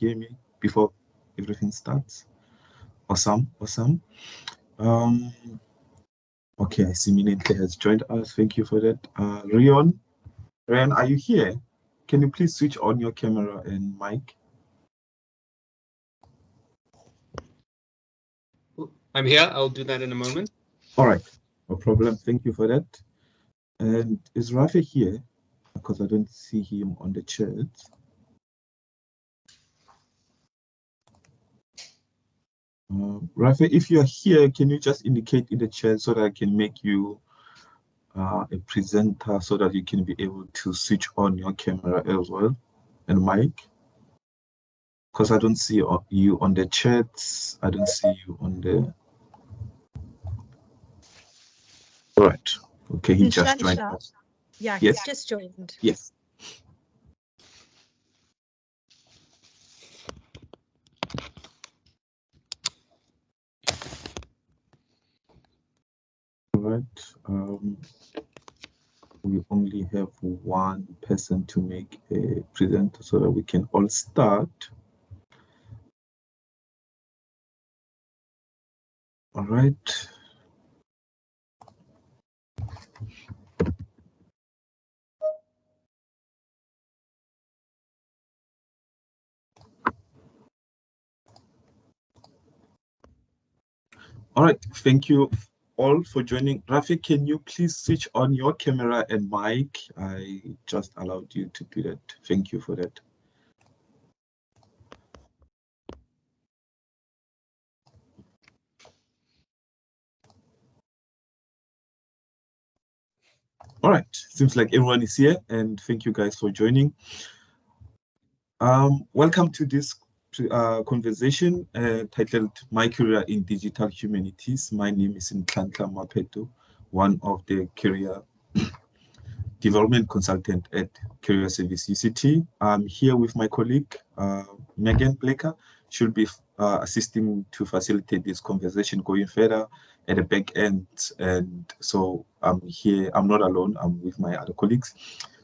hear me before everything starts? Awesome. Okay, I see Minente has joined us. Thank you for that. Reon, are you here? Can you please switch on your camera and mic? I'm here. I'll do that in a moment. All right, no problem. Thank you for that. And is Rafe here? Because I don't see him on the chat. Rafe, if you're here, can you just indicate in the chat so that I can make you a presenter so that you can be able to switch on your camera as well and mic? Because I don't see you on the chats. I don't see you on the... All right. Okay, he just joined us. Yeah, he's just joined. Yes. All right. We only have one person to make a presenter so that we can all start. All right. All right. Thank you all for joining. Rafi, can you please switch on your camera and mic? I just allowed you to do that. Thank you for that. All right, seems like everyone is here, and thank you guys for joining. Welcome to this conversation titled My Career in Digital Humanities. My name is Ncube Mapeto, one of the career development consultant at Career Service UCT. I'm here with my colleague, Megan Blaker. She'll be assisting to facilitate this conversation going further at the back end. And so I'm here, I'm not alone, I'm with my other colleagues.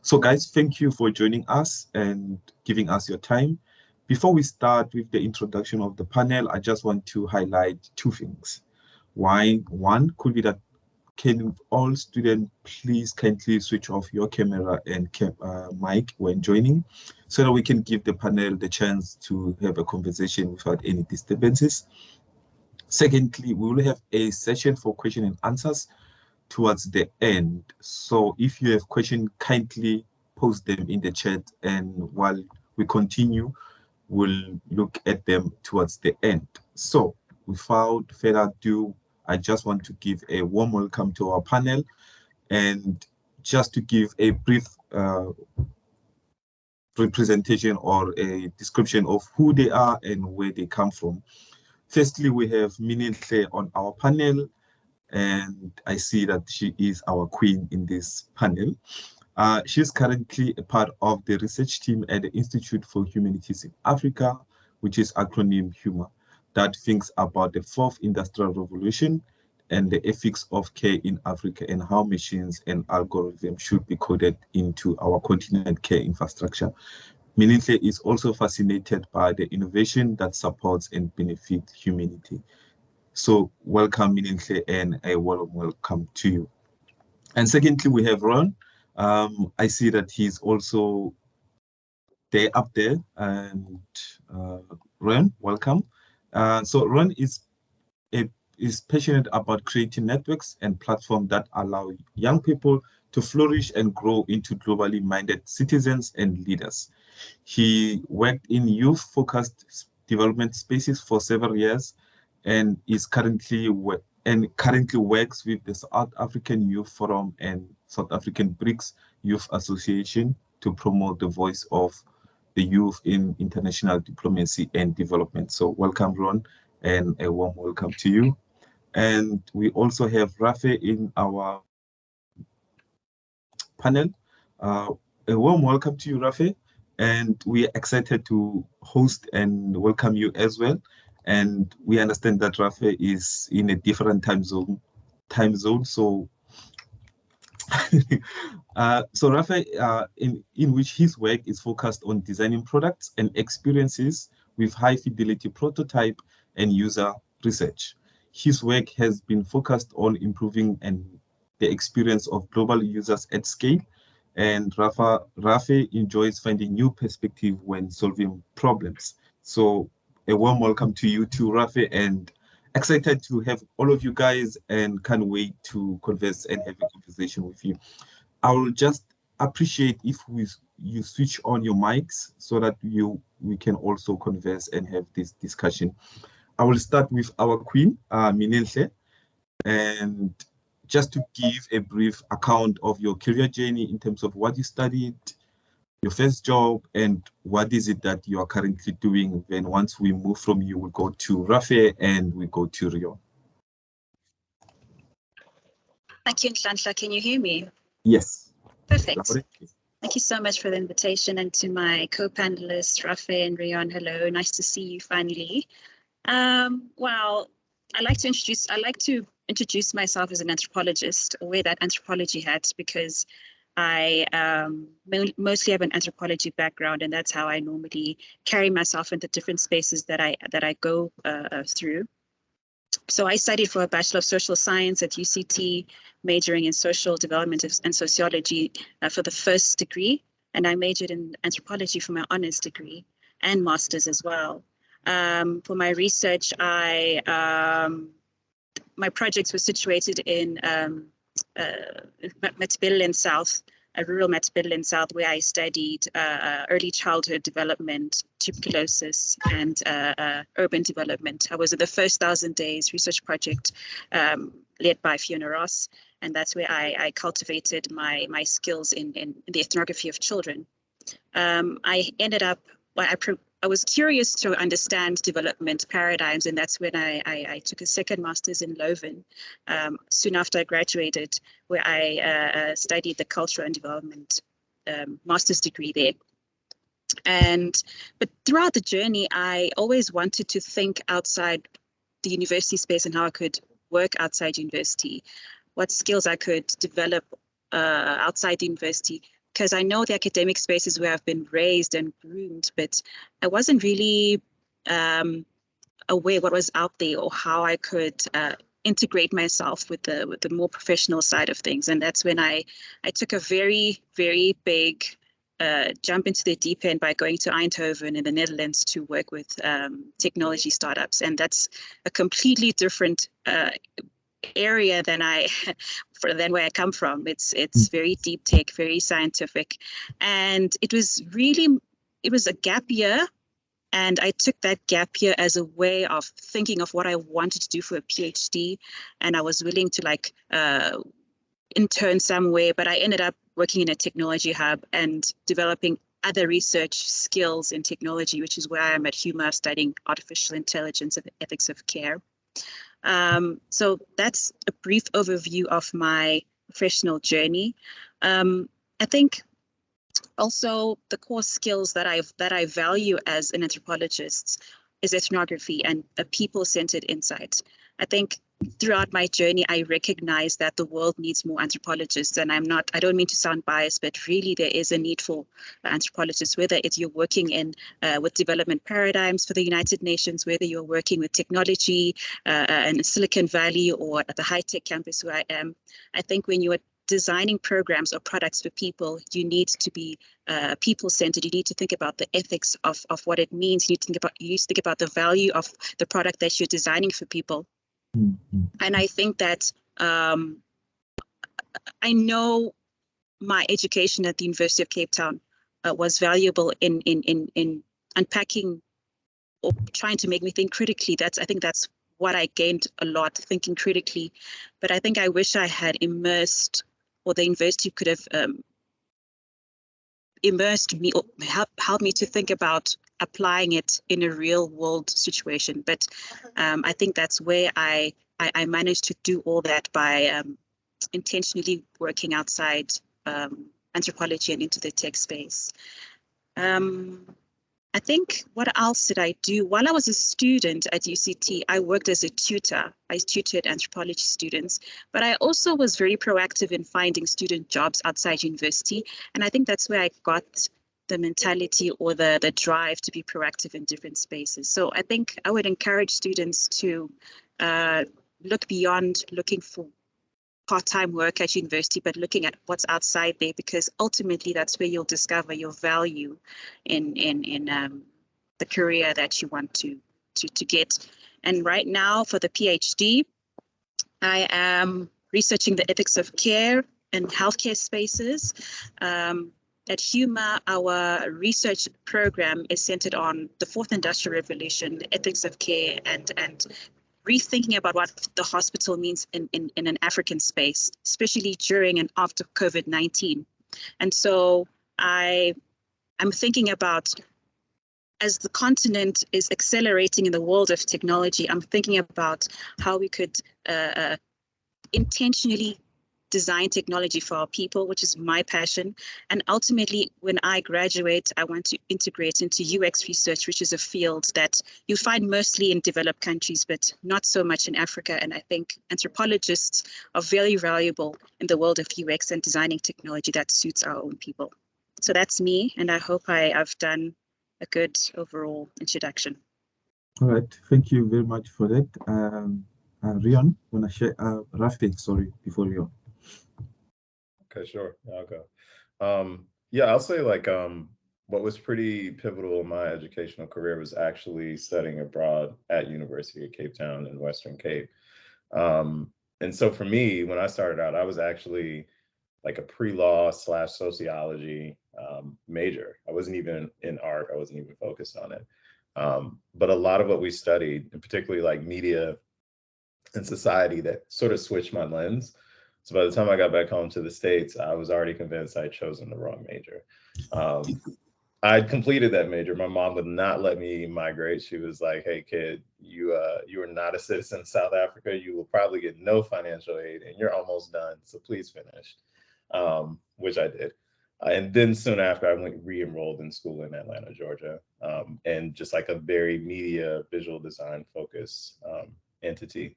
So guys, thank you for joining us and giving us your time. Before we start with the introduction of the panel, I just want to highlight two things. One could be that, can all students please kindly switch off your camera and mic when joining so that we can give the panel the chance to have a conversation without any disturbances. Secondly, we will have a session for question and answers towards the end. So if you have questions, kindly post them in the chat, and while we continue, we'll look at them towards the end. So without further ado, I just want to give a warm welcome to our panel, and just to give a brief representation or a description of who they are and where they come from. Firstly, we have Minenhle on our panel, and I see that she is our queen in this panel. She's currently a part of the research team at the Institute for Humanities in Africa, which is acronym HUMA, that thinks about the fourth industrial revolution and the ethics of care in Africa and how machines and algorithms should be coded into our continent care infrastructure. Minenhle is also fascinated by the innovation that supports and benefits humanity. So welcome, Minenhle, and a warm welcome to you. And secondly, we have Ron. I see that he's also there up there, and Ron, welcome. So Ron is passionate about creating networks and platforms that allow young people to flourish and grow into globally minded citizens and leaders. He worked in youth-focused development spaces for several years, and is currently works with the South African Youth Forum and South African BRICS Youth Association to promote the voice of the youth in international diplomacy and development. So welcome, Ron, and a warm welcome to you. And we also have Rafe in our panel. A warm welcome to you, Rafe. And we are excited to host and welcome you as well. And we understand that Rafe is in a different time zone. So, so Rafe, in which his work is focused on designing products and experiences with high fidelity prototype and user research. His work has been focused on improving the experience of global users at scale, and Rafe enjoys finding new perspective when solving problems. So a warm welcome to you too, Rafe, and excited to have all of you guys and can't wait to converse and have a conversation with you. I will just appreciate if you switch on your mics so that we can also converse and have this discussion. I will start with our queen, Minenhle, and just to give a brief account of your career journey in terms of what you studied, your first job, and what is it that you are currently doing. Then once we move from you, we'll go to Rafe and we go to Reon. Thank you, Nhlanhla. Can you hear me? Yes. Perfect. Thank you so much for the invitation, and to my co-panelists, Rafe and Reon. Hello, nice to see you finally. Well, I'd like to introduce myself as an anthropologist, or wear that anthropology hat, because I mostly have an anthropology background, and that's how I normally carry myself into different spaces that I go through. So I studied for a Bachelor of Social Science at UCT, majoring in social development and sociology for the first degree, and I majored in anthropology for my honors degree and master's as well. For my research, my projects were situated in Matabeleland South, rural Matabeleland South, where I studied early childhood development, tuberculosis, and urban development. I was in the first 1,000 days research project led by Fiona Ross, and that's where I cultivated my skills in the ethnography of children. I ended up, I was curious to understand development paradigms, and that's when I took a second master's in Leuven soon after I graduated, where I studied the cultural and development master's degree there. But throughout the journey, I always wanted to think outside the university space and how I could work outside university, what skills I could develop outside the university. Because I know the academic spaces where I've been raised and groomed, but I wasn't really aware what was out there or how I could integrate myself with the more professional side of things. And that's when I took a very, very big jump into the deep end by going to Eindhoven in the Netherlands to work with technology startups. And that's a completely different area than where I come from. It's very deep tech, very scientific, and it was a gap year, and I took that gap year as a way of thinking of what I wanted to do for a PhD, and I was willing to intern somewhere, but I ended up working in a technology hub and developing other research skills in technology, which is where I am at Huma, studying artificial intelligence and the ethics of care. So that's a brief overview of my professional journey. I think also the core skills that I value as an anthropologist is ethnography and a people-centered insight. I think throughout my journey, I recognize that the world needs more anthropologists, and I don't mean to sound biased, but really there is a need for anthropologists, whether it's you're working in with development paradigms for the United Nations, whether you're working with technology in Silicon Valley or at the high-tech campus where I am. I think when you're designing programs or products for people, you need to be people-centered. You need to think about the ethics of what it means. You need to think about the value of the product that you're designing for people. Mm-hmm. And I think that I know my education at the University of Cape Town was valuable in unpacking or trying to make me think critically. I think that's what I gained a lot, thinking critically. But I think I wish I had immersed, or the university could have immersed me or helped me to think about applying it in a real world situation. But I think that's where I managed to do all that by intentionally working outside anthropology and into the tech space. I think, what else did I do? While I was a student at UCT, I worked as a tutor. I tutored anthropology students, but I also was very proactive in finding student jobs outside university. And I think that's where I got mentality or the drive to be proactive in different spaces. So I think I would encourage students to look beyond looking for part-time work at university, but looking at what's outside there, because ultimately that's where you'll discover your value in the career that you want to get. And right now for the PhD, I am researching the ethics of care in healthcare spaces. At HUMA, our research program is centered on the fourth industrial revolution, the ethics of care, and rethinking about what the hospital means in an African space, especially during and after COVID-19. And so I'm thinking about, as the continent is accelerating in the world of technology, I'm thinking about how we could intentionally design technology for our people, which is my passion. And ultimately, when I graduate, I want to integrate into UX research, which is a field that you find mostly in developed countries, but not so much in Africa. And I think anthropologists are very valuable in the world of UX and designing technology that suits our own people. So that's me, and I hope I've done a good overall introduction. All right, thank you very much for that. Reon, wanna share? Rafe, sorry, before Reon. Okay, sure. Yeah, I'll go. Yeah, I'll say like what was pretty pivotal in my educational career was actually studying abroad at University of Cape Town in Western Cape. And so for me, when I started out, I was actually like a pre-law / sociology major. I wasn't even in art. I wasn't even focused on it. But a lot of what we studied, and particularly like media and society, that sort of switched my lens. So by the time I got back home to the States, I was already convinced I'd chosen the wrong major. I'd completed that major. My mom would not let me migrate. She was like, "Hey, kid, you are not a citizen of South Africa. You will probably get no financial aid, and you're almost done. So please finish," which I did. And then soon after, I went re-enrolled in school in Atlanta, Georgia, and just like a very media visual design focused entity.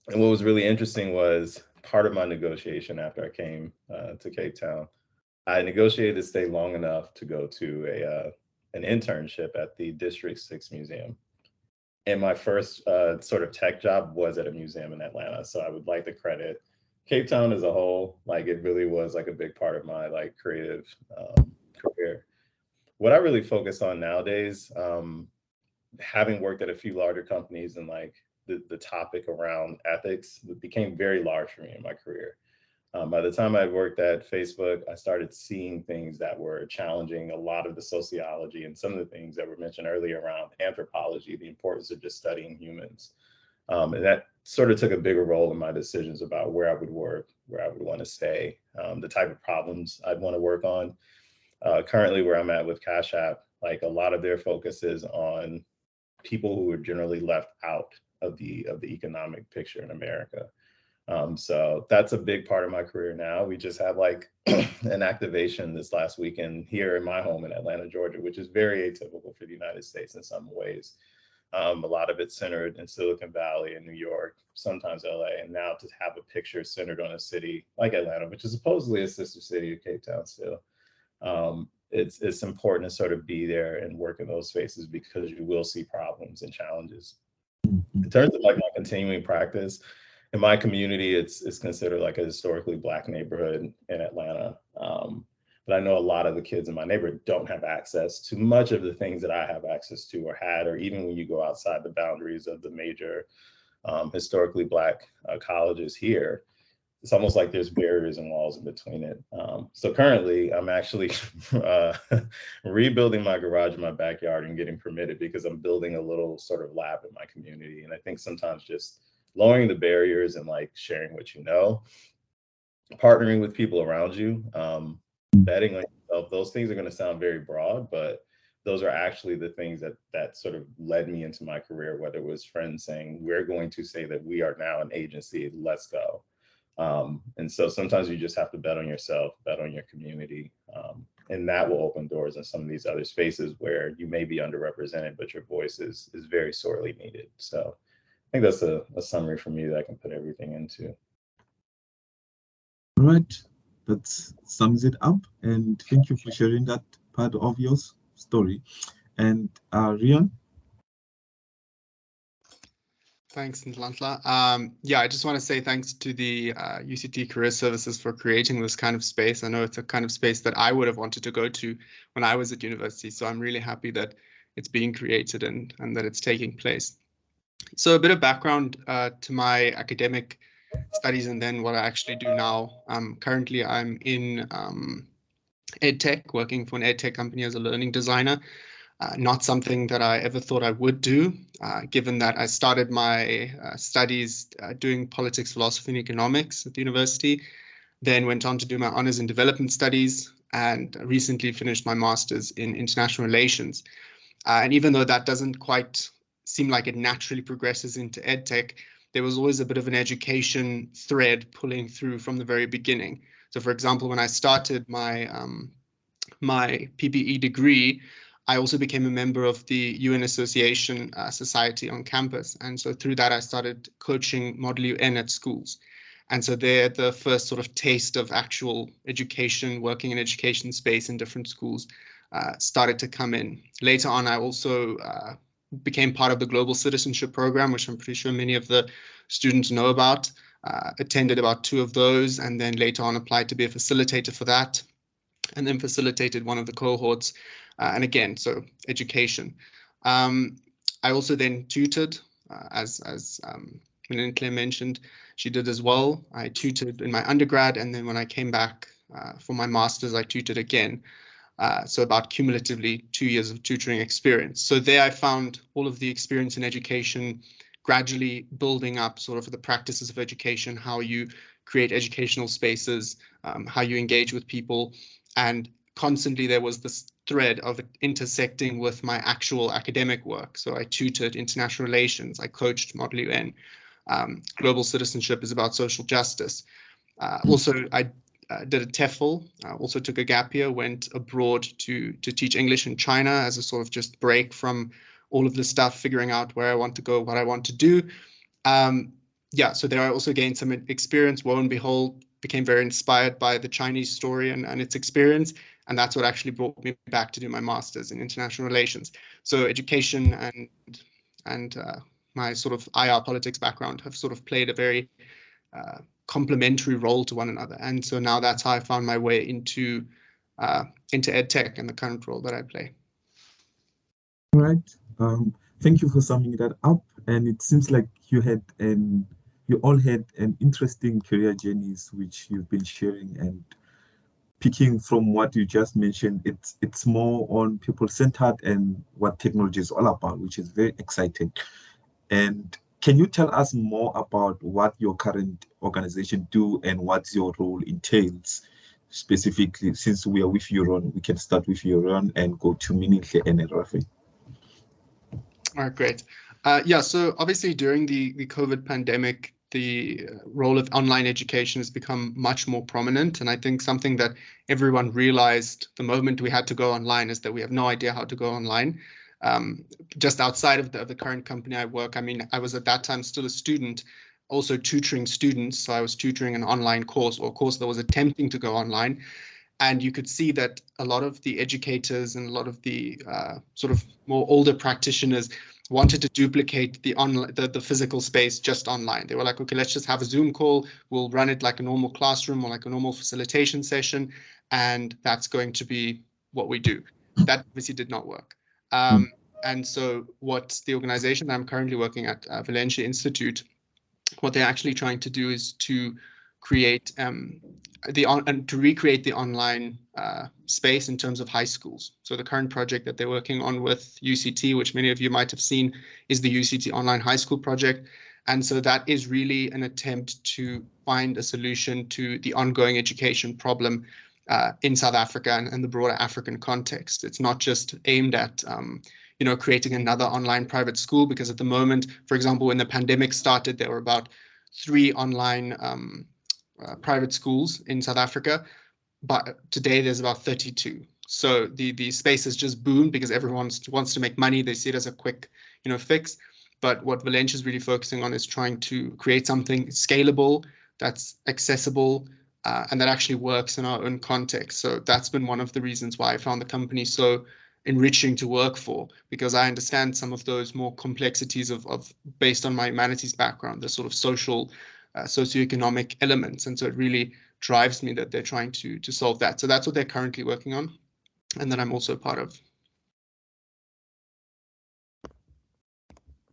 And what was really interesting was part of my negotiation after I came to Cape Town, I negotiated to stay long enough to go to an internship at the District 6 Museum. And my first sort of tech job was at a museum in Atlanta. So I would like to credit Cape Town as a whole. Like, it really was like a big part of my like creative career. What I really focus on nowadays, having worked at a few larger companies, and like the topic around ethics became very large for me in my career. By the time I worked at Facebook, I started seeing things that were challenging a lot of the sociology and some of the things that were mentioned earlier around anthropology, the importance of just studying humans. And that sort of took a bigger role in my decisions about where I would work, where I would want to stay, the type of problems I'd want to work on. Currently, where I'm at with Cash App, like a lot of their focus is on people who are generally left out of the economic picture in America. So that's a big part of my career now. We just had like an activation this last weekend here in my home in Atlanta, Georgia, which is very atypical for the United States in some ways. A lot of it centered in Silicon Valley and New York, sometimes LA, and now to have a picture centered on a city like Atlanta, which is supposedly a sister city of Cape Town still. It's important to sort of be there and work in those spaces because you will see problems and challenges. In terms of like my continuing practice, in my community, it's considered like a historically Black neighborhood in Atlanta. But I know a lot of the kids in my neighborhood don't have access to much of the things that I have access to or had, or even when you go outside the boundaries of the major historically Black colleges here, it's almost like there's barriers and walls in between it. So currently, I'm actually rebuilding my garage in my backyard and getting permitted because I'm building a little sort of lab in my community. And I think sometimes just lowering the barriers and like sharing what you know, partnering with people around you, betting on yourself, those things are going to sound very broad, but those are actually the things that sort of led me into my career, whether it was friends saying, we're going to say that we are now an agency, let's go. And so sometimes you just have to bet on yourself, bet on your community, and that will open doors in some of these other spaces where you may be underrepresented, but your voice is very sorely needed. So I think that's a summary for me that I can put everything into. All right, that sums it up. And thank you for sharing that, part of your story. And Reon? Thanks, Nhlanhla. Yeah, I just want to say thanks to the UCT Career Services for creating this kind of space. I know it's a kind of space that I would have wanted to go to when I was at university. So I'm really happy that it's being created and that it's taking place. So a bit of background to my academic studies and then what I actually do now. Currently, I'm in EdTech, working for an EdTech company as a learning designer. Not something that I ever thought I would do, given that I started my studies doing politics, philosophy, and economics at the university, then went on to do my honors in development studies, and recently finished my master's in international relations. And even though that doesn't quite seem like it naturally progresses into EdTech, there was always a bit of an education thread pulling through from the very beginning. So for example, when I started my PPE degree, I also became a member of the UN Association Society on campus. And so through that, I started coaching Model UN at schools. And so there, the first sort of taste of actual education, working in education space in different schools started to come in. Later on, I also became part of the Global Citizenship Program, which I'm pretty sure many of the students know about. Attended about 2 of those, and then later on applied to be a facilitator for that, and then facilitated one of the cohorts. And again, so education. I also then tutored, as Claire mentioned, she did as well. I tutored in my undergrad, and then when I came back for my master's, I tutored again. So about cumulatively 2 years of tutoring experience. So there I found all of the experience in education gradually building up sort of the practices of education, how you create educational spaces, how you engage with people. And constantly there was this thread of intersecting with my actual academic work. So I tutored international relations, I coached Model UN. Global citizenship is about social justice. Also, I did a TEFL, also took a gap year, went abroad to teach English in China as a sort of just break from all of this stuff, figuring out where I want to go, what I want to do. Yeah, so there I also gained some experience. Woe and behold, became very inspired by the Chinese story and its experience. And that's what actually brought me back to do my master's in international relations. So education and my sort of IR politics background have sort of played a very complementary role to one another. And so now that's how I found my way into EdTech and the current role that I play. All right. Thank you for summing that up. And it seems like you all had an interesting career journeys which you've been sharing, and picking from what you just mentioned, it's more on people-centered and what technology is all about, which is very exciting. And can you tell us more about what your current organization do and what your role entails? Specifically, since we are with you, Ron, we can start with you, Ron, and go to Meninhle and Rafe. All right, great. Yeah, so obviously during the COVID pandemic, the role of online education has become much more prominent. And I think something that everyone realized the moment we had to go online is that we have no idea how to go online. Just outside of the current company I work, I mean, I was at that time still a student, also tutoring students. So I was tutoring an online course, or a course that was attempting to go online. And you could see that a lot of the educators and a lot of the sort of more older practitioners wanted to duplicate the physical space just online. They were like, okay, let's just have a Zoom call. We'll run it like a normal classroom or like a normal facilitation session. And that's going to be what we do. That obviously did not work. And so what the organization that I'm currently working at, Valencia Institute, what they're actually trying to do is to create to recreate the online space in terms of high schools. So the current project that they're working on with UCT, which many of you might have seen, is the UCT Online High School project. And so that is really an attempt to find a solution to the ongoing education problem in South Africa and the broader African context. It's not just aimed at creating another online private school, because at the moment, for example, when the pandemic started, there were about 3 online private schools in South Africa, but today there's about 32. So the space has just boomed because everyone wants to make money. They see it as a quick, fix. But what Valencia is really focusing on is trying to create something scalable, that's accessible, and that actually works in our own context. So that's been one of the reasons why I found the company so enriching to work for, because I understand some of those more complexities of based on my humanities background, the sort of social, socioeconomic elements. And so it really drives me that they're trying to solve that. So that's what they're currently working on, and that I'm also part of.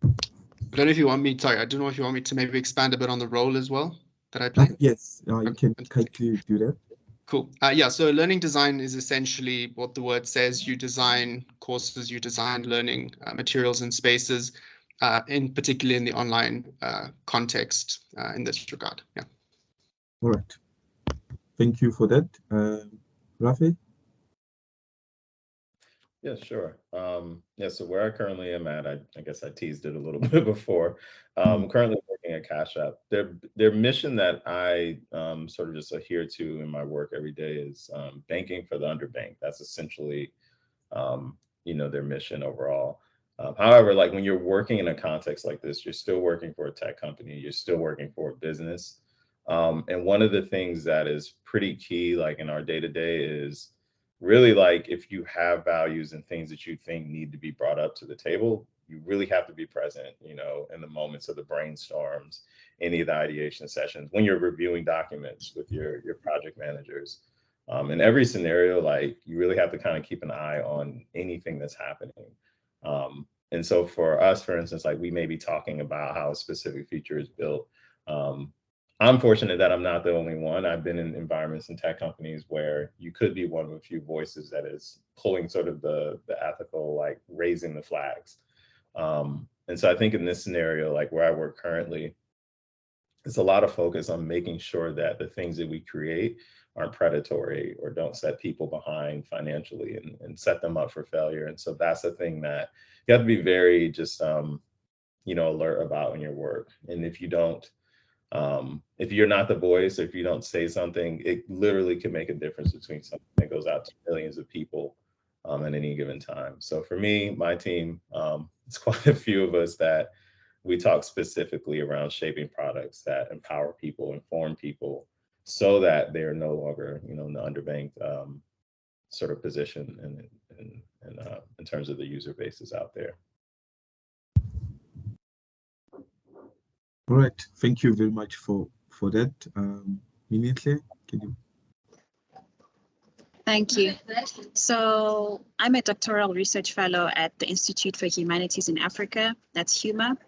I don't know if you want me, sorry, I don't know if you want me to maybe expand a bit on the role as well that I play. Yes, you can kindly do that. Cool. Yeah, so learning design is essentially what the word says. You design courses, you design learning materials and spaces, in particular in the online context in this regard. Yeah. All right. Thank you for that. Rafe? Yeah, sure. Yeah, so where I currently am at, I guess I teased it a little bit before. I'm currently working at Cash App. Their mission that I sort of just adhere to in my work every day is banking for the underbanked. That's essentially, their mission overall. However, like when you're working in a context like this, you're still working for a tech company, you're still working for a business. And one of the things that is pretty key, like in our day-to-day, is really like if you have values and things that you think need to be brought up to the table, you really have to be present, in the moments of the brainstorms, any of the ideation sessions, when you're reviewing documents with your project managers. In every scenario, like you really have to kind of keep an eye on anything that's happening. And so for us, for instance, like we may be talking about how a specific feature is built. I'm fortunate that I'm not the only one. I've been in environments and tech companies where you could be one of a few voices that is pulling sort of the ethical, like raising the flags. And so I think in this scenario, like where I work currently, it's a lot of focus on making sure that the things that we create aren't predatory or don't set people behind financially and set them up for failure. And so that's the thing that you have to be very just, alert about in your work. And if you don't, if you're not the voice, if you don't say something, it literally can make a difference between something that goes out to millions of people at any given time. So for me, my team, it's quite a few of us that we talk specifically around shaping products that empower people, inform people, so that they're no longer, in the underbanked sort of position in terms of the user bases out there. All right. Thank you very much for that. Minenhle, can you? Thank you. So I'm a doctoral research fellow at the Institute for Humanities in Africa. That's HUMA.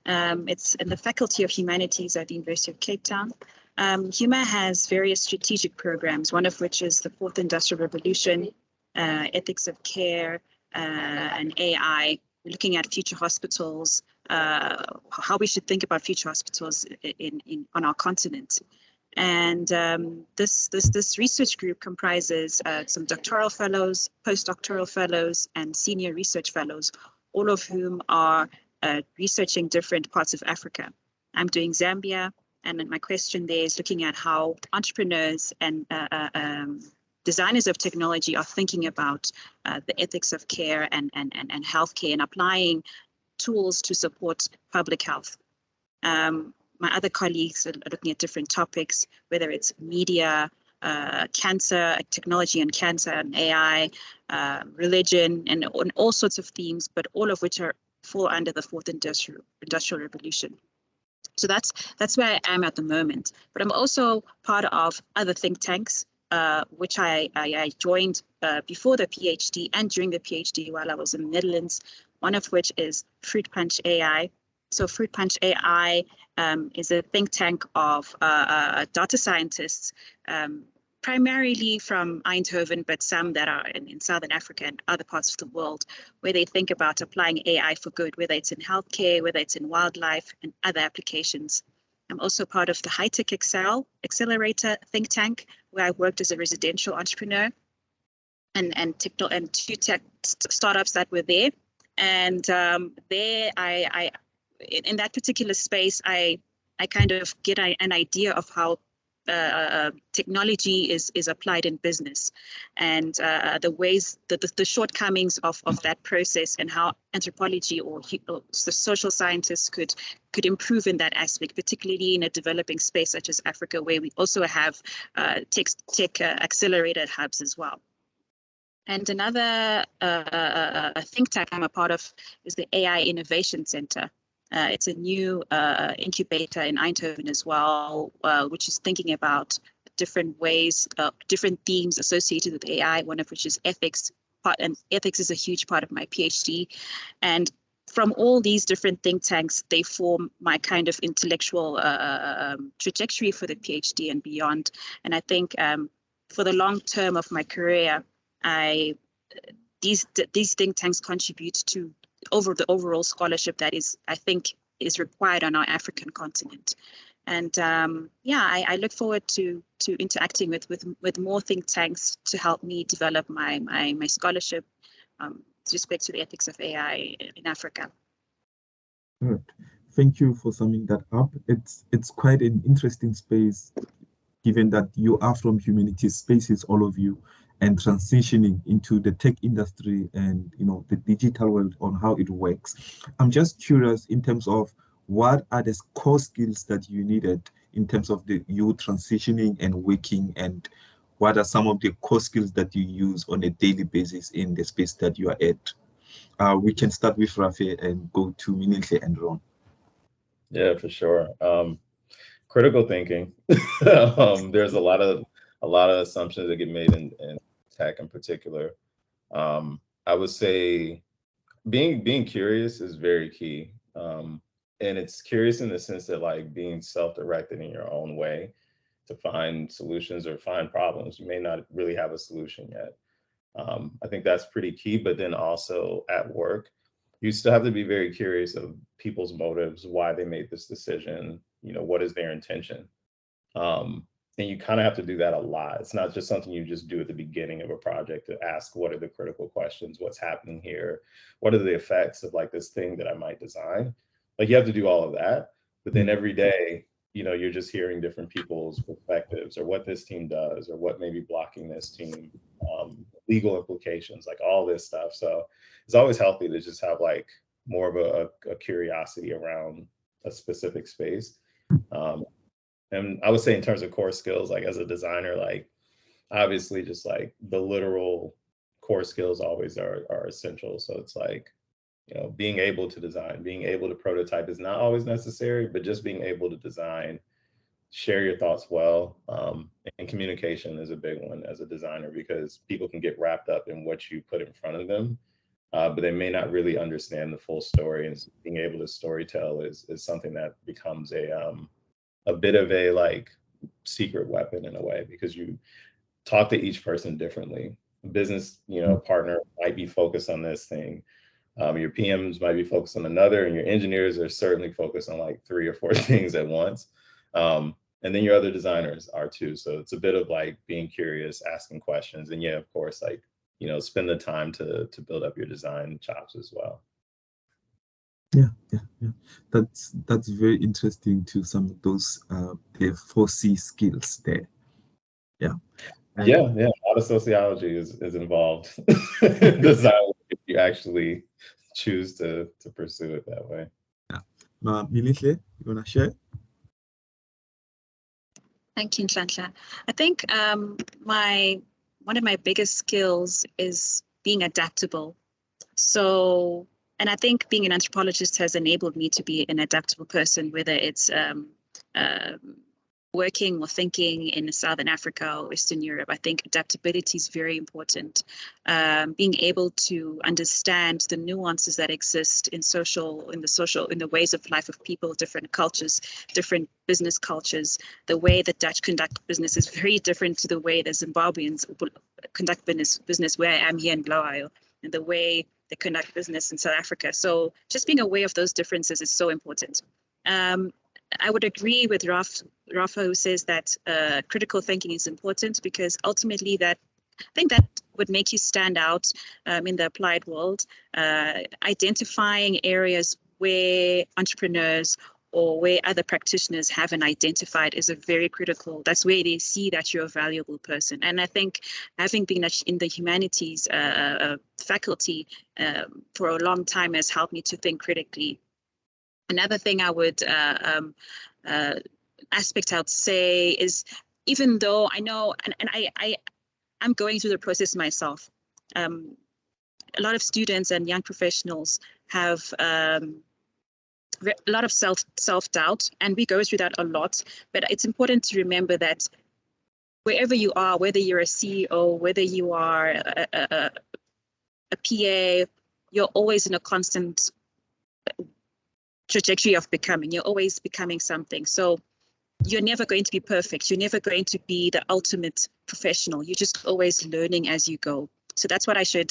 It's in the Faculty of Humanities at the University of Cape Town. HUMA has various strategic programs, one of which is the Fourth Industrial Revolution, ethics of care, and AI. We're looking at future hospitals, how we should think about future hospitals on our continent. And this research group comprises some doctoral fellows, postdoctoral fellows, and senior research fellows, all of whom are researching different parts of Africa. I'm doing Zambia, and my question there is looking at how entrepreneurs and designers of technology are thinking about the ethics of care and healthcare and applying tools to support public health. My other colleagues are looking at different topics, whether it's media, cancer, technology and cancer and AI, religion, and on all sorts of themes, but all of which fall under the Fourth Industrial Revolution. So that's where I am at the moment. But I'm also part of other think tanks, which I joined before the PhD and during the PhD while I was in the Netherlands, one of which is Fruit Punch AI. So Fruit Punch AI is a think tank of data scientists, primarily from Eindhoven, but some that are in Southern Africa and other parts of the world, where they think about applying AI for good, whether it's in healthcare, whether it's in wildlife and other applications. I'm also part of the High Tech Accelerator think tank, where I worked as a residential entrepreneur and two tech startups that were there. And there, in that particular space, I kind of get an idea of how technology is applied in business, and the ways, the shortcomings of that process, and how anthropology or the social scientists could improve in that aspect, particularly in a developing space such as Africa, where we also have tech accelerated hubs as well. And another think tank I'm a part of is the AI Innovation Center. It's a new incubator in Eindhoven as well, which is thinking about different ways, different themes associated with AI, one of which is ethics. And ethics is a huge part of my PhD. And from all these different think tanks, they form my kind of intellectual trajectory for the PhD and beyond. And I think for the long term of my career, these think tanks contribute to the overall scholarship that I think is required on our African continent. And I look forward to interacting with more think tanks to help me develop my scholarship with respect to the ethics of AI in Africa. Good. Thank you for summing that up. It's quite an interesting space, given that you are from humanities spaces, all of you, and transitioning into the tech industry and the digital world on how it works. I'm just curious in terms of what are the core skills that you needed in terms of you transitioning and working, and what are some of the core skills that you use on a daily basis in the space that you are at? We can start with Rafe and go to Minilhe and Reon. Yeah, for sure. Critical thinking. There's a lot of assumptions that get made in tech in particular. I would say being curious is very key. And it's curious in the sense that, like, being self-directed in your own way to find solutions or find problems. You may not really have a solution yet. I think that's pretty key. But then also at work, you still have to be very curious of people's motives, why they made this decision, what is their intention? And you kind of have to do that a lot. It's not just something you just do at the beginning of a project to ask, what are the critical questions? What's happening here? What are the effects of, like, this thing that I might design? Like, you have to do all of that. But then every day, you're just hearing different people's perspectives, or what this team does, or what may be blocking this team, legal implications, like all this stuff. So it's always healthy to just have, like, more of a curiosity around a specific space. And I would say in terms of core skills, like, as a designer, like, obviously just like the literal core skills always are essential. So it's like, being able to design, being able to prototype is not always necessary, but just being able to design, share your thoughts well. And communication is a big one as a designer, because people can get wrapped up in what you put in front of them, but they may not really understand the full story. And being able to storytell is something that becomes a bit of a, like, secret weapon in a way, because you talk to each person differently. A business, partner might be focused on this thing. Your PMs might be focused on another, and your engineers are certainly focused on, like, 3 or 4 things at once. And then your other designers are too. So it's a bit of, like, being curious, asking questions, and of course, like, spend the time to build up your design chops as well. Yeah. That's very interesting to some of those the 4C skills there. Yeah. And A lot of sociology is involved in design if you actually choose to pursue it that way. Minilhe, you wanna share? Thank you, Nhlanhla. I think one of my biggest skills is being adaptable. So, and I think being an anthropologist has enabled me to be an adaptable person, whether it's working or thinking in Southern Africa or Western Europe. I think adaptability is very important. Being able to understand the nuances that exist in the ways of life of people, different cultures, different business cultures. The way that Dutch conduct business is very different to the way the Zimbabweans conduct business where I am here in Blawayo, and the way they conduct business in South Africa. So just being aware of those differences is so important. I would agree with Rafa, who says that critical thinking is important, because ultimately I think that would make you stand out in the applied world, identifying areas where entrepreneurs or where other practitioners haven't identified is a very critical. That's where they see that you're a valuable person. And I think having been in the humanities faculty for a long time has helped me to think critically. Another thing I would aspect I would say is, even though I know, and I'm going through the process myself. A lot of students and young professionals have a lot of self-doubt, and we go through that a lot. But it's important to remember that wherever you are, whether you're a CEO, whether you are a PA, you're always in a constant trajectory of becoming. You're always becoming something. So you're never going to be perfect. You're never going to be the ultimate professional. You're just always learning as you go. So that's what I should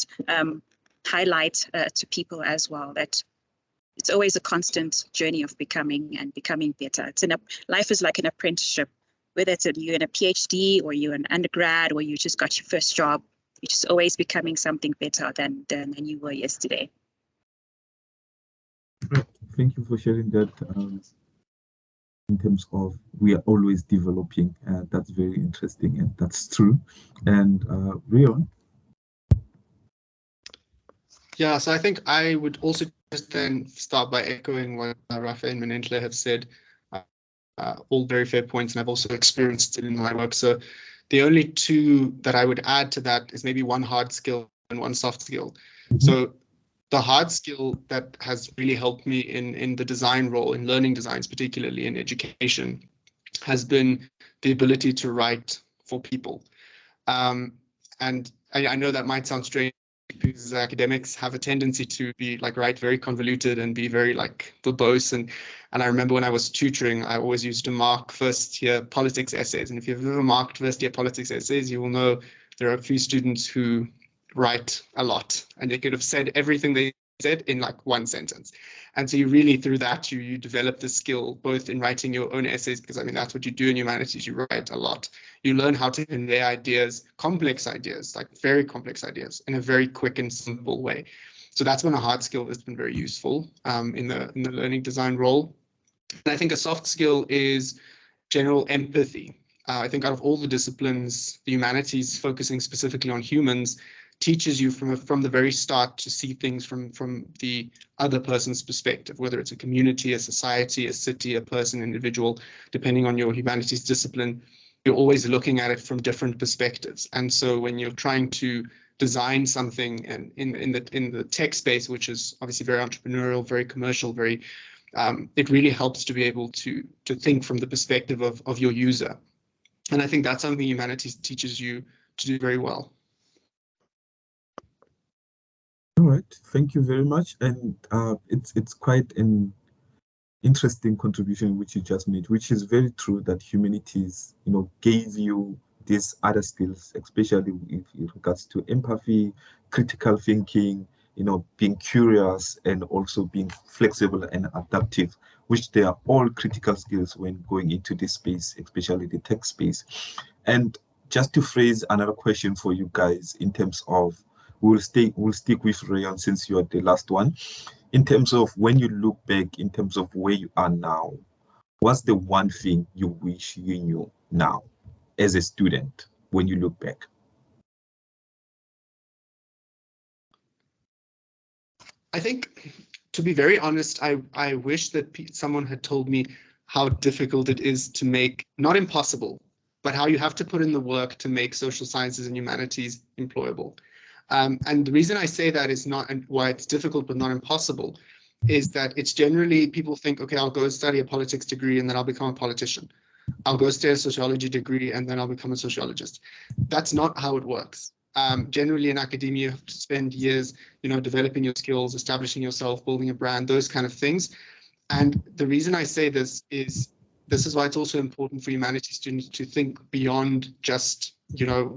highlight to people as well, that it's always a constant journey of becoming and becoming better. Life is like an apprenticeship, whether you're in a PhD or you're an undergrad or you just got your first job. You're just always becoming something better than you were yesterday. Thank you for sharing that. In terms of we are always developing, that's very interesting, and that's true. And Reon? Yeah, so I think I would also just then start by echoing what Rafe and Menenhle have said. All very fair points, and I've also experienced it in my work. So the only two that I would add to that is maybe one hard skill and one soft skill. Mm-hmm. So the hard skill that has really helped me in the design role, in learning designs, particularly in education, has been the ability to write for people. And I know that might sound strange, because academics have a tendency to be write very convoluted and be very verbose. And I remember when I was tutoring, I always used to mark first year politics essays. And if you've ever marked first year politics essays, you will know there are a few students who write a lot, and they could have said everything they said in one sentence. And so you really, through that, you develop the skill both in writing your own essays, because I mean that's what you do in humanities, you write a lot. You learn how to convey ideas, complex ideas, very complex ideas, in a very quick and simple way. So that's been a hard skill that's been very useful in the learning design role. And I think a soft skill is general empathy. I think out of all the disciplines, the humanities, focusing specifically on humans, teaches you from the very start to see things from the other person's perspective, whether it's a community, a society, a city, a person, individual, depending on your humanities discipline. You're always looking at it from different perspectives. And so when you're trying to design something and in the tech space, which is obviously very entrepreneurial, very commercial, very it really helps to be able to think from the perspective of your user. And I think that's something humanities teaches you to do very well. All right, thank you very much. And it's quite an interesting contribution which you just made, which is very true, that humanities, gave you these other skills, especially in regards to empathy, critical thinking, being curious, and also being flexible and adaptive, which they are all critical skills when going into this space, especially the tech space. And just to phrase another question for you guys, in terms of, we'll stick with Reon since you are the last one. In terms of when you look back, in terms of where you are now, what's the one thing you wish you knew now as a student when you look back? I think, to be very honest, I wish that someone had told me how difficult it is to make, not impossible, but how you have to put in the work to make social sciences and humanities employable. And the reason I say that is not, and why it's difficult but not impossible, is that it's generally, people think, okay, I'll go study a politics degree and then I'll become a politician. I'll go study a sociology degree and then I'll become a sociologist. That's not how it works. Generally in academia, you have to spend years, developing your skills, establishing yourself, building a brand, those kind of things. And the reason I say this is why it's also important for humanities students to think beyond just,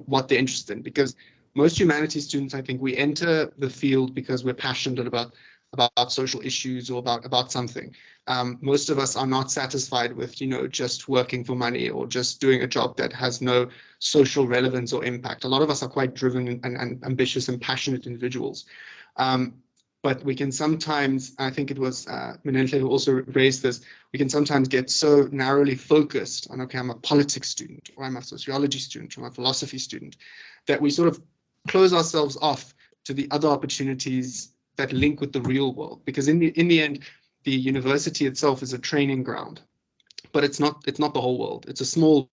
what they're interested in, because most humanities students, I think, we enter the field because we're passionate about social issues or about something. Most of us are not satisfied with, just working for money or just doing a job that has no social relevance or impact. A lot of us are quite driven and ambitious and passionate individuals. But we can sometimes, I think it was Minenhle who also raised this, we can sometimes get so narrowly focused on, okay, I'm a politics student, or I'm a sociology student, or I'm a philosophy student, that we sort of close ourselves off to the other opportunities that link with the real world. Because in the end, the university itself is a training ground, but it's not the whole world. It's a small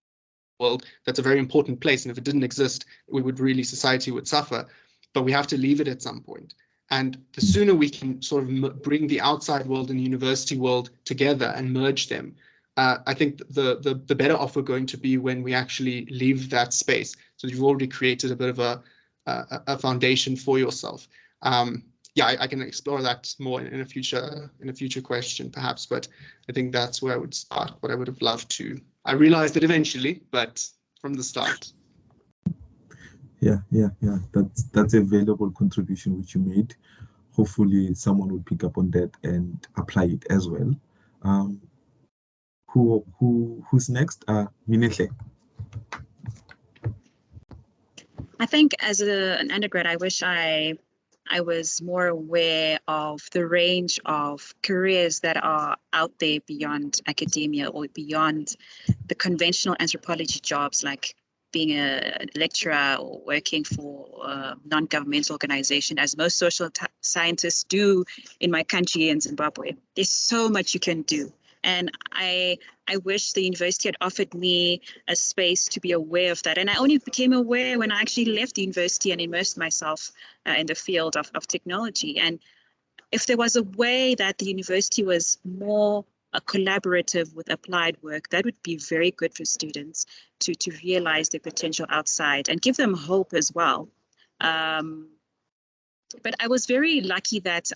world that's a very important place. And if it didn't exist, society would suffer. But we have to leave it at some point. And the sooner we can sort of bring the outside world and the university world together and merge them, I think the better off we're going to be when we actually leave that space. So you've already created a bit of a foundation for yourself. Yeah, I can explore that more in a future question perhaps, but I think that's where I would start. What I would have loved to. I realized it eventually, but from the start. Yeah. That's a valuable contribution which you made. Hopefully, someone will pick up on that and apply it as well. Who's next? Minenhle. I think as an undergrad, I wish I was more aware of the range of careers that are out there beyond academia or beyond the conventional anthropology jobs, like being a lecturer or working for a non-governmental organization, as most social scientists do in my country in Zimbabwe. There's so much you can do. And I wish the university had offered me a space to be aware of that. And I only became aware when I actually left the university and immersed myself in the field of technology. And if there was a way that the university was more collaborative with applied work, that would be very good for students to realize their potential outside and give them hope as well. But I was very lucky that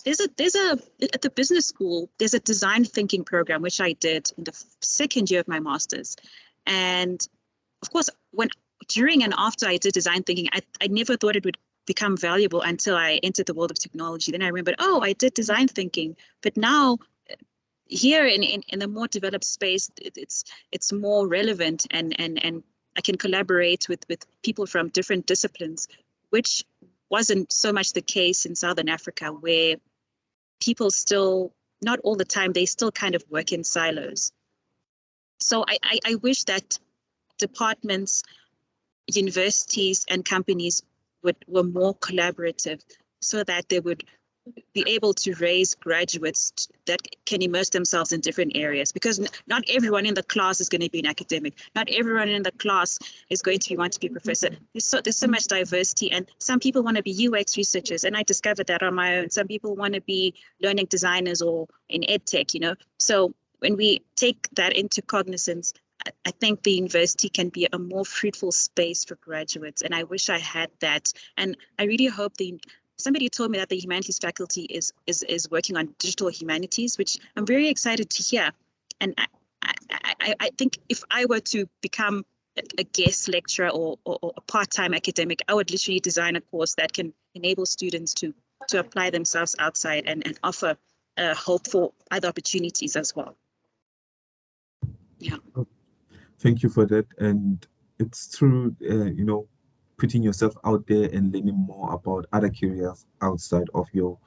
there's a at the business school, there's a design thinking program, which I did in the second year of my master's. And of course, during and after I did design thinking, I never thought it would become valuable until I entered the world of technology. Then I remembered, oh, I did design thinking. But now here in the more developed space, it's more relevant and I can collaborate with people from different disciplines, which wasn't so much the case in Southern Africa, where people still, not all the time, they still kind of work in silos. So I wish that departments, universities, and companies were more collaborative so that they would be able to raise graduates that can immerse themselves in different areas, because not everyone in the class is going to be an academic. Not everyone in the class is going to want to be a professor. There's so much diversity, and some people want to be UX researchers, and I discovered that on my own. Some people want to be learning designers or in ed tech, So when we take that into cognizance, I think the university can be a more fruitful space for graduates, and I wish I had that. And I really hope somebody told me that the humanities faculty is working on digital humanities, which I'm very excited to hear. And I think if I were to become a guest lecturer or a part-time academic, I would literally design a course that can enable students to apply themselves outside and offer hope for other opportunities as well. Yeah. Thank you for that. And it's true, putting yourself out there and learning more about other careers outside of your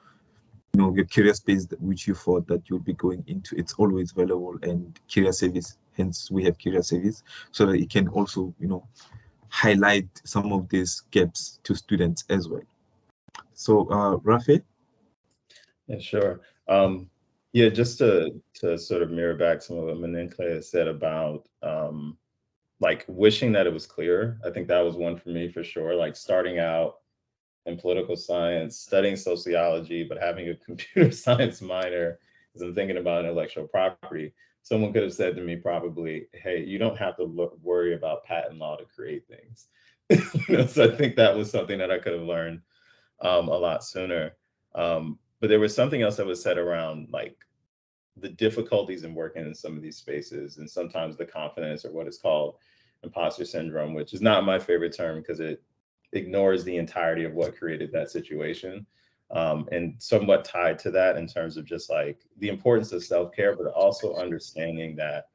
career space which you thought that you'll be going into. It's always valuable, and career service, hence we have career service, so that it can also, highlight some of these gaps to students as well. So, Rafe? Yeah, sure. Yeah, just to sort of mirror back some of what Minenhle has said about like wishing that it was clearer. I think that was one for me for sure. Like starting out in political science, studying sociology, but having a computer science minor, because I'm thinking about intellectual property. Someone could have said to me probably, hey, you don't have to worry about patent law to create things. So I think that was something that I could have learned a lot sooner. But there was something else that was said around like the difficulties in working in some of these spaces, and sometimes the confidence, or what is called imposter syndrome, which is not my favorite term because it ignores the entirety of what created that situation. And somewhat tied to that in terms of just like the importance of self-care, but also understanding that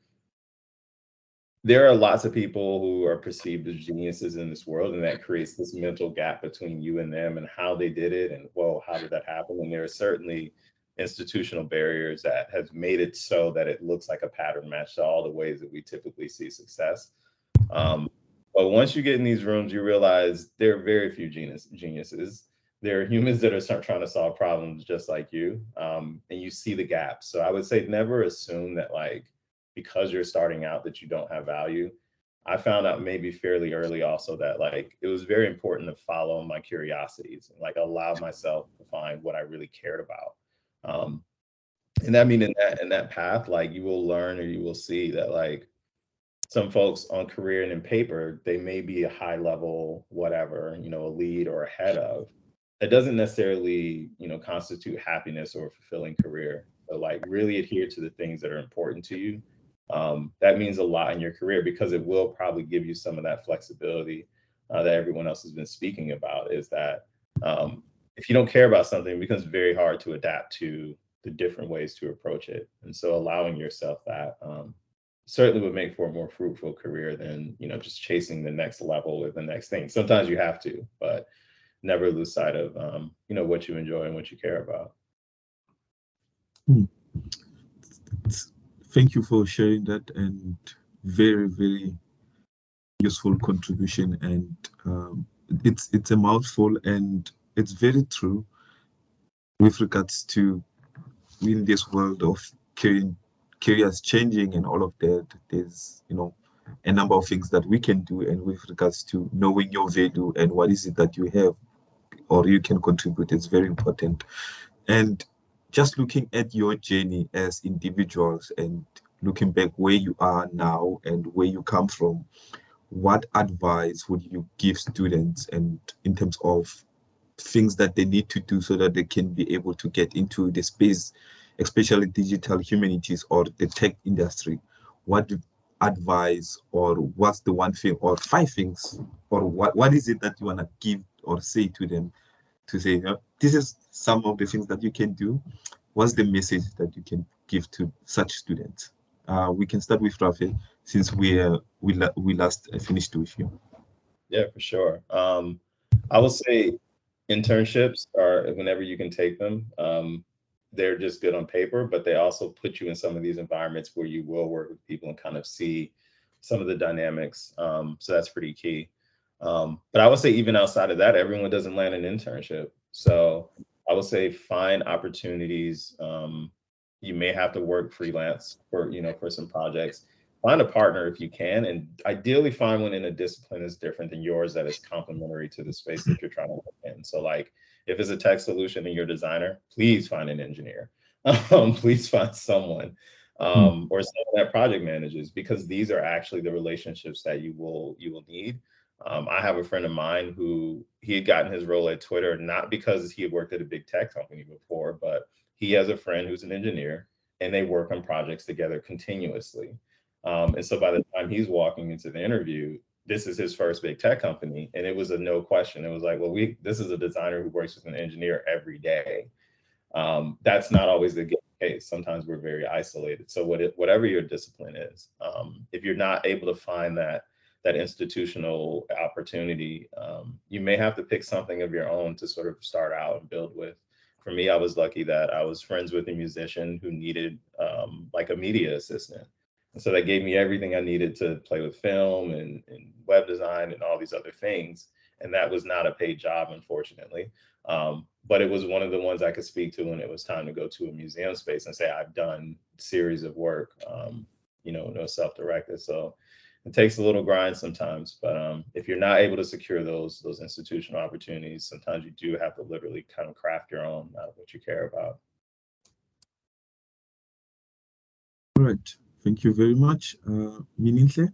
there are lots of people who are perceived as geniuses in this world, and that creates this mental gap between you and them and how they did it, and well, how did that happen? And there are certainly institutional barriers that have made it so that it looks like a pattern match to all the ways that we typically see success. But once you get in these rooms, you realize there are very few geniuses. There are humans that are trying to solve problems just like you, and you see the gaps. So I would say never assume that, like, because you're starting out, that you don't have value. I found out maybe fairly early also that, like, it was very important to follow my curiosities and, like, allow myself to find what I really cared about. And I mean, in that path, like, you will learn, or you will see that, like, some folks on career and in paper, they may be a high level, whatever, you know, a lead or a head of. It doesn't necessarily, you know, constitute happiness or a fulfilling career. So, like, really adhere to the things that are important to you. That means a lot in your career, because it will probably give you some of that flexibility that everyone else has been speaking about, is that if you don't care about something, it becomes very hard to adapt to the different ways to approach it. And so allowing yourself that certainly would make for a more fruitful career than, you know, just chasing the next level or the next thing. Sometimes you have to, but never lose sight of, you know, what you enjoy and what you care about. Thank you for sharing that, and very, very useful contribution. And it's a mouthful, and it's very true with regards to, in this world of careers changing and all of that. There's, you know, a number of things that we can do, and with regards to knowing your value and what is it that you have or you can contribute, is very important. And just looking at your journey as individuals and looking back where you are now and where you come from, what advice would you give students, and in terms of things that they need to do so that they can be able to get into the space, especially digital humanities or the tech industry? What advice, or what's the one thing or 5 things, or what is it that you want to give or say to them, to say, this is some of the things that you can do? What's the message that you can give to such students? We can start with Rafe, since we last finished with you. Yeah, for sure. I will say internships are, whenever you can take them, they're just good on paper, but they also put you in some of these environments where you will work with people and kind of see some of the dynamics. So that's pretty key. But I would say even outside of that, everyone doesn't land an internship. So I would say find opportunities. You may have to work freelance for, you know, for some projects. Find a partner if you can, and ideally find one in a discipline that's different than yours, that is complementary to the space that you're trying to work in. So, like, if it's a tech solution and you're a designer, please find an engineer. Please find someone or someone that project manages, because these are actually the relationships that you will need. I have a friend of mine who, he had gotten his role at Twitter not because he had worked at a big tech company before, but he has a friend who's an engineer, and they work on projects together continuously. And so by the time he's walking into the interview, this is his first big tech company, and it was a no question. It was like, well, this is a designer who works with an engineer every day. That's not always the case. Sometimes we're very isolated. So whatever your discipline is, if you're not able to find that institutional opportunity, you may have to pick something of your own to sort of start out and build with. For me, I was lucky that I was friends with a musician who needed like a media assistant. And so that gave me everything I needed to play with film and web design and all these other things. And that was not a paid job, unfortunately. But it was one of the ones I could speak to when it was time to go to a museum space and say, I've done a series of work, you know, no self-directed. So it takes a little grind sometimes, but if you're not able to secure those institutional opportunities, sometimes you do have to literally kind of craft your own out of what you care about. All right. Thank you very much. Mininhle?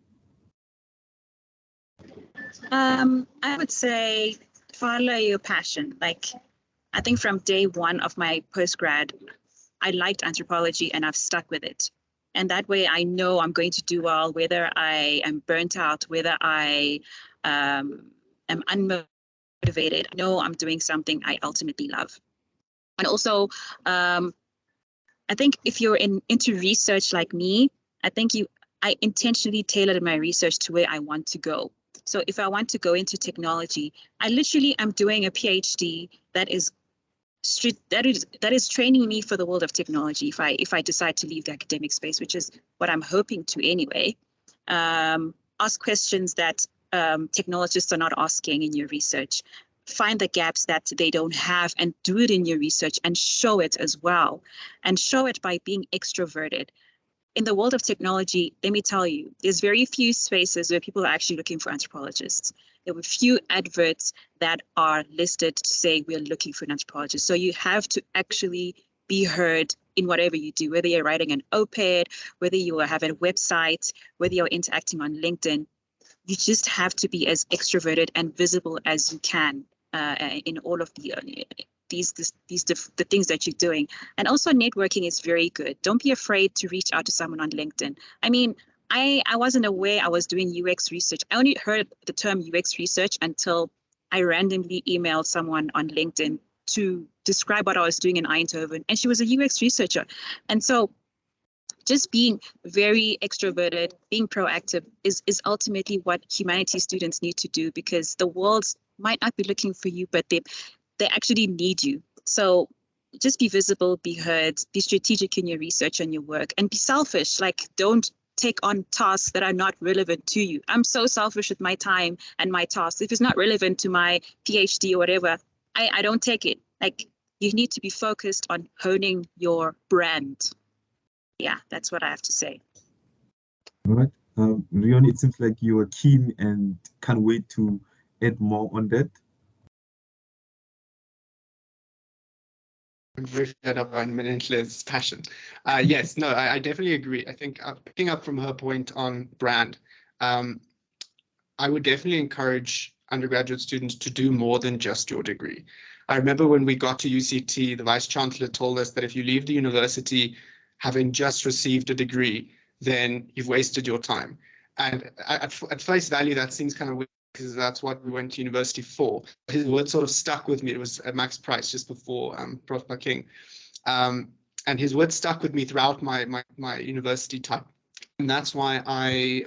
I would say follow your passion. Like, I think from day one of my postgrad, I liked anthropology and I've stuck with it. And that way I know I'm going to do well, whether I am burnt out, whether I am unmotivated. I know I'm doing something I ultimately love. And also, I think if you're into research like me, I think I intentionally tailored my research to where I want to go. So if I want to go into technology, I literally am doing a PhD that is training me for the world of technology if I decide to leave the academic space, which is what I'm hoping to anyway. Ask questions that technologists are not asking in your research. Find the gaps that they don't have and do it in your research and show it as well. And show it by being extroverted. In the world of technology, let me tell you, there's very few spaces where people are actually looking for anthropologists. There were few adverts that are listed to say we're looking for an anthropologist. So you have to actually be heard in whatever you do, whether you're writing an op-ed, whether you have a website, whether you're interacting on LinkedIn. You just have to be as extroverted and visible as you can in all of the the things that you're doing. And also networking is very good. Don't be afraid to reach out to someone on LinkedIn. I mean, I wasn't aware I was doing UX research. I only heard the term UX research until I randomly emailed someone on LinkedIn to describe what I was doing in Eindhoven, and she was a UX researcher. And so just being very extroverted, being proactive is ultimately what humanities students need to do, because the world might not be looking for you, but they actually need you. So just be visible, be heard, be strategic in your research and your work, and be selfish. Like, don't take on tasks that are not relevant to you. I'm so selfish with my time and my tasks. If it's not relevant to my PhD or whatever, I don't take it. Like, you need to be focused on honing your brand. Yeah, that's what I have to say. All right. Reon, it seems like you are keen and can't wait to add more on that. I'm very fed up by Menentle's passion. Yes, no, I definitely agree. I think picking up from her point on brand, I would definitely encourage undergraduate students to do more than just your degree. I remember when we got to UCT, the Vice Chancellor told us that if you leave the university having just received a degree, then you've wasted your time. And at face value, that seems kind of weird, because that's what we went to university for. His word sort of stuck with me. It was at Max Price just before Prof. King. And his word stuck with me throughout my university time. And that's why I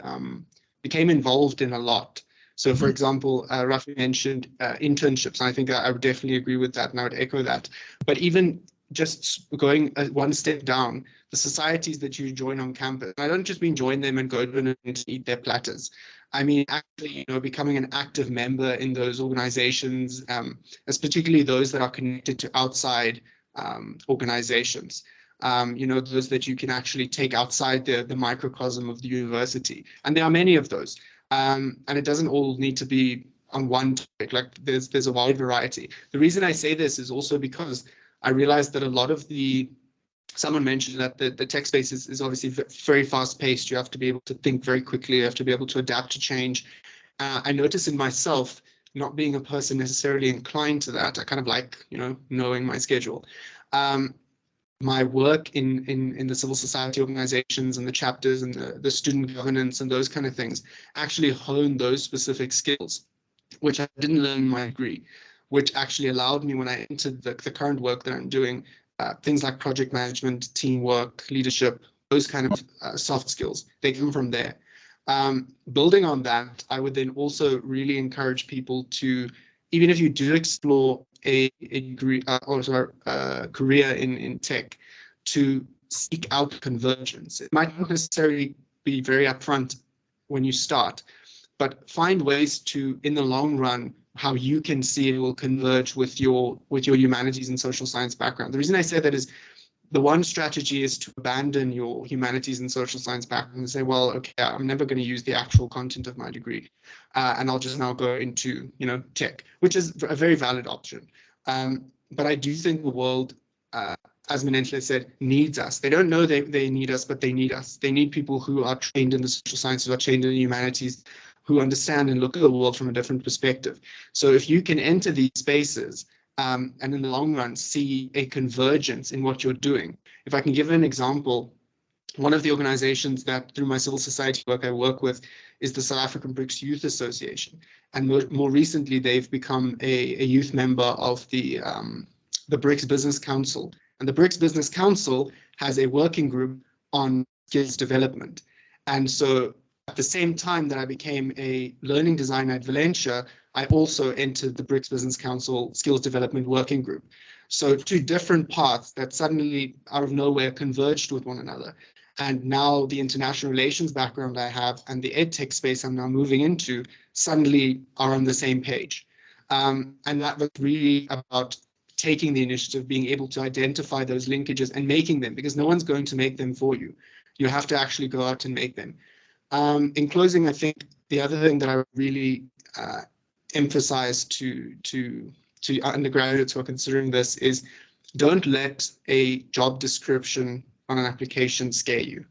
became involved in a lot. So, for example, Rafe mentioned internships. And I think I would definitely agree with that, and I would echo that. But even just going one step down, the societies that you join on campus, I don't just mean join them and go to and eat their platters. I mean, actually, becoming an active member in those organizations, as particularly those that are connected to outside organizations. Those that you can actually take outside the microcosm of the university. And there are many of those. And it doesn't all need to be on one topic. Like, there's a wide variety. The reason I say this is also because I realized that a lot of someone mentioned that the tech space is obviously very fast paced. You have to be able to think very quickly. You have to be able to adapt to change. I notice in myself, not being a person necessarily inclined to that. I kind of like, knowing my schedule. My work in the civil society organizations and the chapters and the student governance and those kind of things actually hone those specific skills, which I didn't learn in my degree, which actually allowed me, when I entered the current work that I'm doing, things like project management, teamwork, leadership, those kind of soft skills, they come from there. Building on that, I would then also really encourage people to, even if you do explore a degree career in tech, to seek out convergence. It might not necessarily be very upfront when you start, but find ways to, in the long run, how you can see it will converge with your humanities and social science background. The reason I say that is, the one strategy is to abandon your humanities and social science background and say, well, okay, I'm never going to use the actual content of my degree, and I'll just now go into, tech, which is a very valid option. But I do think the world, as Menentle said, needs us. They don't know they need us, but they need us. They need people who are trained in the social sciences, who are trained in the humanities, who understand and look at the world from a different perspective. So if you can enter these spaces, and in the long run, see a convergence in what you're doing. If I can give an example, one of the organizations that through my civil society work I work with is the South African BRICS Youth Association. And more recently, they've become a youth member of the BRICS Business Council. And the BRICS Business Council has a working group on skills development. And so at the same time that I became a learning designer at Valencia, I also entered the BRICS Business Council Skills Development Working Group. So two different paths that suddenly out of nowhere converged with one another. And now the international relations background I have and the EdTech space I'm now moving into suddenly are on the same page. And that was really about taking the initiative, being able to identify those linkages and making them, because no one's going to make them for you. You have to actually go out and make them. In closing, I think the other thing that I would really emphasize to undergraduates who are considering this is don't let a job description on an application scare you.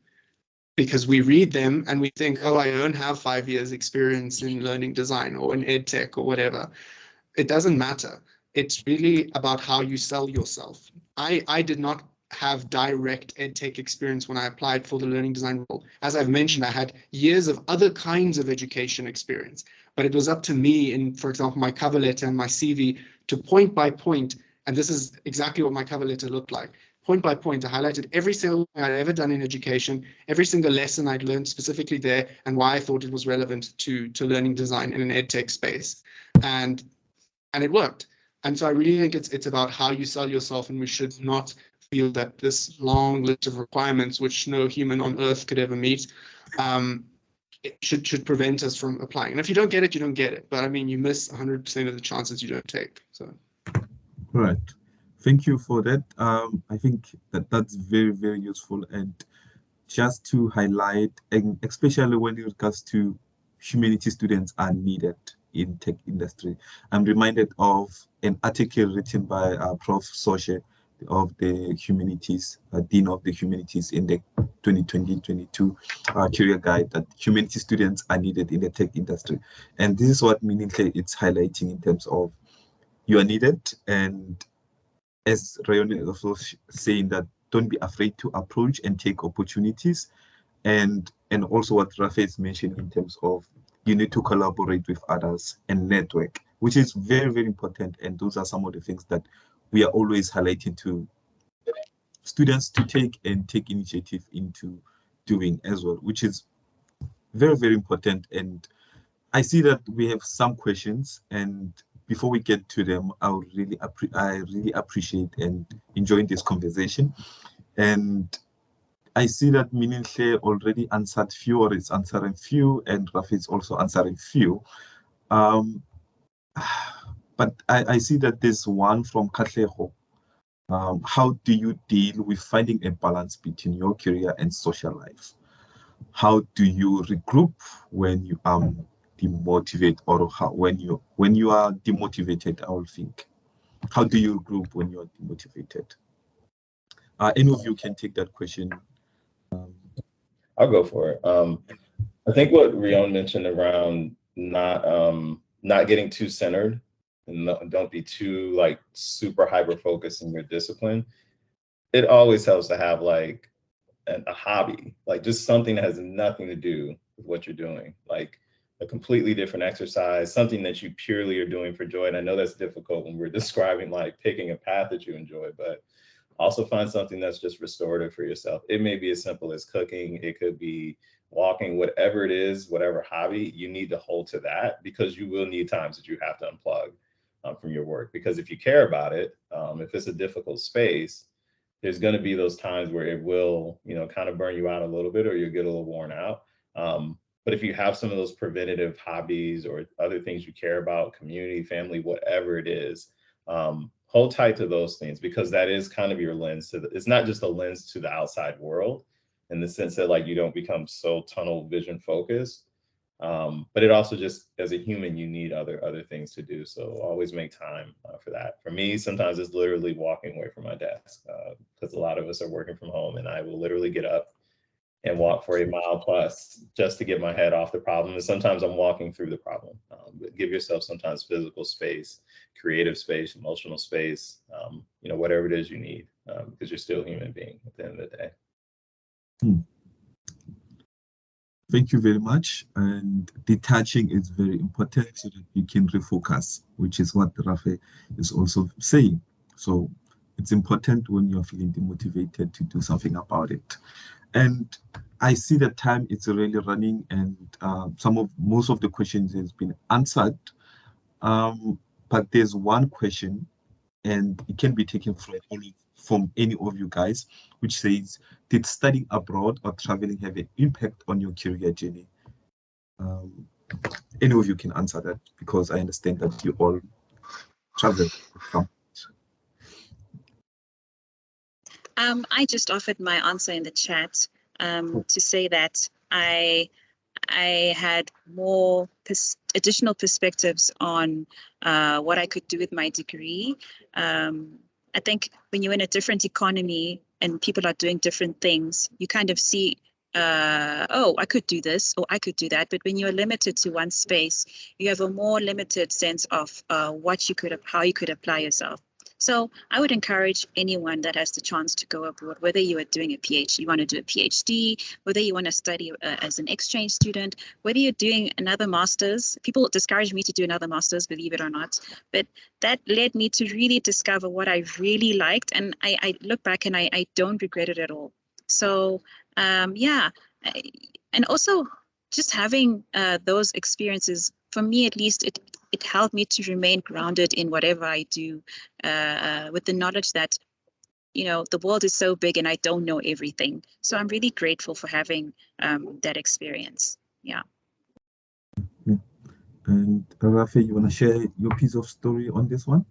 Because we read them and we think, oh, I don't have 5 years experience in learning design or in EdTech or whatever. It doesn't matter. It's really about how you sell yourself. I did not have direct EdTech experience when I applied for the learning design role. As I've mentioned, I had years of other kinds of education experience, but it was up to me in, for example, my cover letter and my CV to point by point, and this is exactly what my cover letter looked like. Point by point, I highlighted every single thing I'd ever done in education, every single lesson I'd learned specifically there, and why I thought it was relevant to learning design in an EdTech space. And it worked. And so I really think it's about how you sell yourself, and we should not feel that this long list of requirements, which no human on earth could ever meet, it should prevent us from applying. And if you don't get it, you don't get it. But I mean, you miss 100% of the chances you don't take. So, right. Thank you for that. I think that's very, very useful. And just to highlight, and especially when it regards to humanities students are needed in tech industry, I'm reminded of an article written by Prof. Soche of the Humanities, Dean of the Humanities in the 2020-22 career guide, that humanities students are needed in the tech industry. And this is what meaningfully it's highlighting in terms of you are needed. And as Reon is also saying, that don't be afraid to approach and take opportunities. And also what Rafe is mentioning in terms of you need to collaborate with others and network, which is very, very important. And those are some of the things that we are always highlighting to students to take initiative into doing as well, which is very, very important. And I see that we have some questions, and before we get to them, I really appreciate and enjoy this conversation. And I see that Mininhle already answered few, or it's answering few, and Rafi is also answering few. But I see that there's one from Katleho. How do you deal with finding a balance between your career and social life? How do you regroup when you demotivate, or when you are demotivated? I will think. How do you regroup when you are demotivated? Any of you can take that question. I'll go for it. I think what Reon mentioned around not getting too centered and don't be too like super hyper focused in your discipline. It always helps to have like a hobby, like just something that has nothing to do with what you're doing, like a completely different exercise, something that you purely are doing for joy. And I know that's difficult when we're describing like picking a path that you enjoy, but also find something that's just restorative for yourself. It may be as simple as cooking. It could be walking, whatever it is, whatever hobby, you need to hold to that, because you will need times that you have to unplug from your work. Because if you care about it, if it's a difficult space, there's going to be those times where it will, kind of burn you out a little bit, or you'll get a little worn out. But if you have some of those preventative hobbies or other things you care about, community, family, whatever it is, hold tight to those things, because that is kind of your lens it's not just a lens to the outside world in the sense that like you don't become so tunnel vision focused. But it also just, as a human, you need other things to do. So always make time for that. For me, sometimes it's literally walking away from my desk, because a lot of us are working from home, and I will literally get up and walk for a mile plus just to get my head off the problem. And sometimes I'm walking through the problem. But give yourself sometimes physical space, creative space, emotional space, whatever it is you need, because you're still a human being at the end of the day. Thank you very much. And detaching is very important so that you can refocus, which is what Rafe is also saying. So it's important when you're feeling demotivated to do something about it. And I see the time it's really running, and most of the questions has been answered. But there's one question, and it can be taken from any of you guys, which says, did studying abroad or traveling have an impact on your career journey? Any of you can answer that, because I understand that you all travel. I just offered my answer in the chat to say that I had more additional perspectives on what I could do with my degree. I think when you're in a different economy and people are doing different things, you kind of see, oh, I could do this or I could do that. But when you're limited to one space, you have a more limited sense of how you could apply yourself. So I would encourage anyone that has the chance to go abroad, whether you are doing a PhD, you want to do a PhD, whether you want to study as an exchange student, whether you're doing another master's. People discourage me to do another master's, believe it or not, but that led me to really discover what I really liked. And I look back and I don't regret it at all. So yeah, and also just having those experiences, for me at least, it helped me to remain grounded in whatever I do, with the knowledge that, you know, the world is so big and I don't know everything. So I'm really grateful for having that experience. Yeah. And Rafe, you want to share your piece of story on this one?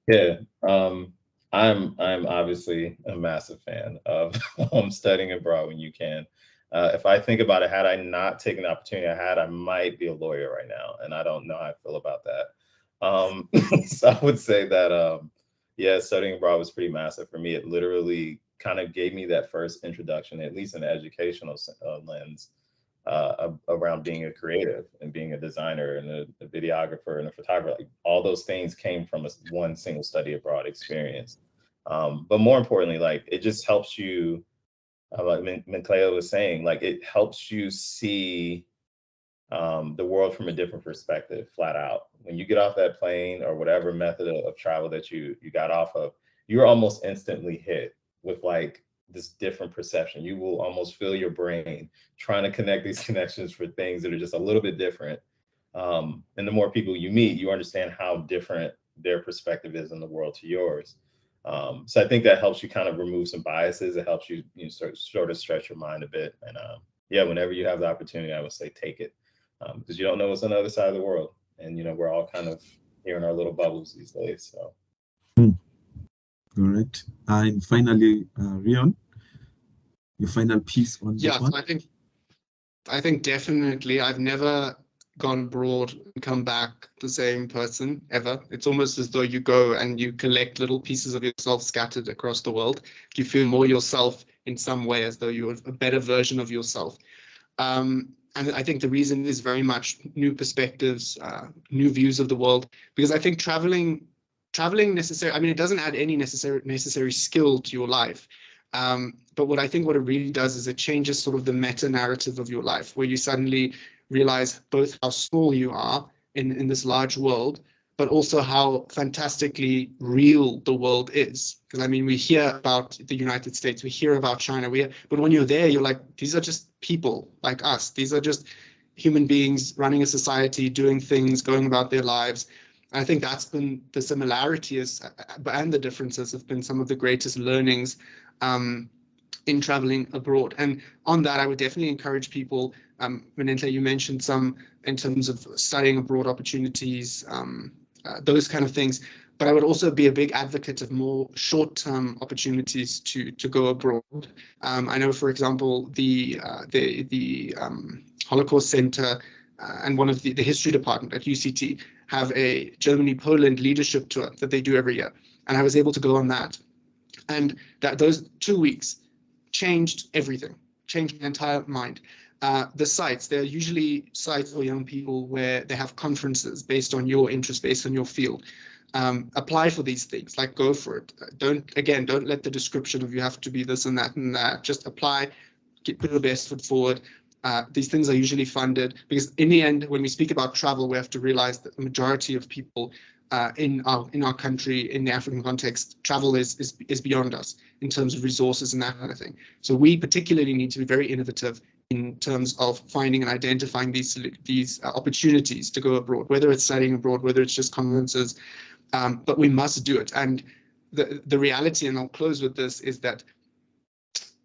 Yeah, I'm obviously a massive fan of studying abroad when you can. If I think about it, had I not taken the opportunity I had, I might be a lawyer right now, and I don't know how I feel about that. So I would say that, yeah, studying abroad was pretty massive for me. It literally kind of gave me that first introduction, at least in an educational lens, around being a creative and being a designer and a videographer and a photographer. Like, all those things came from one single study abroad experience. But more importantly, like, it just helps you, like Cleo was saying, like, it helps you see the world from a different perspective, flat out. When you get off that plane or whatever method of travel that you got off of, you're almost instantly hit with like this different perception. You will almost feel your brain trying to connect these connections for things that are just a little bit different. And the more people you meet, you understand how different their perspective is in the world to yours. So I think that helps you kind of remove some biases. It helps you, sort of stretch your mind a bit. And yeah, whenever you have the opportunity, I would say take it, because you don't know what's on the other side of the world. And, we're all kind of here in our little bubbles these days. So. All right. And finally, Reon, your final piece on this one? Yeah, I think definitely I've never gone abroad and come back the same person ever. It's almost as though you go and you collect little pieces of yourself scattered across the world. You feel more yourself in some way, as though you're a better version of yourself. And I think the reason is very much new perspectives, new views of the world, because I think traveling necessarily, I mean, it doesn't add any necessary skill to your life. But what it really does is it changes sort of the meta narrative of your life, where you suddenly realize both how small you are in this large world, but also how fantastically real the world is. Because I mean, we hear about the United States, we hear about China, but when you're there, you're like, these are just people like us. These are just human beings running a society, doing things, going about their lives. And I think that's been the similarities and the differences have been some of the greatest learnings in traveling abroad. And on that, I would definitely encourage people, Manente, you mentioned some in terms of studying abroad opportunities, those kind of things. But I would also be a big advocate of more short-term opportunities to go abroad. I know, for example, the Holocaust Center and one of the history department at UCT have a Germany-Poland leadership tour that they do every year. And I was able to go on that. And those 2 weeks changed everything, changed my entire mind. The sites, they're usually sites for young people where they have conferences based on your interest, based on your field. Apply for these things, like go for it. Don't let the description of you have to be this and that. Just apply, put your best foot forward. These things are usually funded, because in the end, when we speak about travel, we have to realize that the majority of people in our country, in the African context, travel is beyond us in terms of resources and that kind of thing. So we particularly need to be very innovative in terms of finding and identifying these opportunities to go abroad, whether it's studying abroad, whether it's just conferences, but we must do it. And the reality, and I'll close with this, is that